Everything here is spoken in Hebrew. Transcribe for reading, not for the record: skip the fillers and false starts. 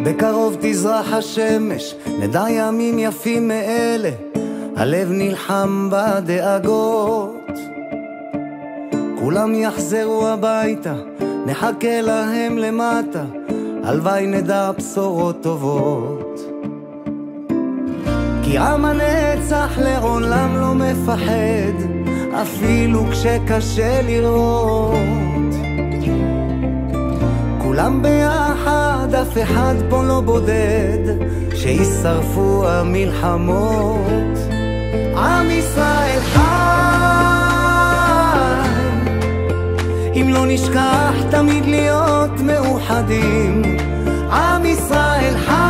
בקרוב תזרח השמש, נדע ימים יפים מאלה, הלב נלחם בדאגות. כולם יחזרו הביתה, נחכה להם למטה, הלוואי נדע בשורות טובות. כי עם הנצח לעולם לא מפחד, אפילו כשקשה לראות. כולם ביחד, אף אחד פה לא בודד, שישרפו המלחמות. עם ישראל חי, אם לא נשכח תמיד להיות מאוחדים. עם ישראל חי,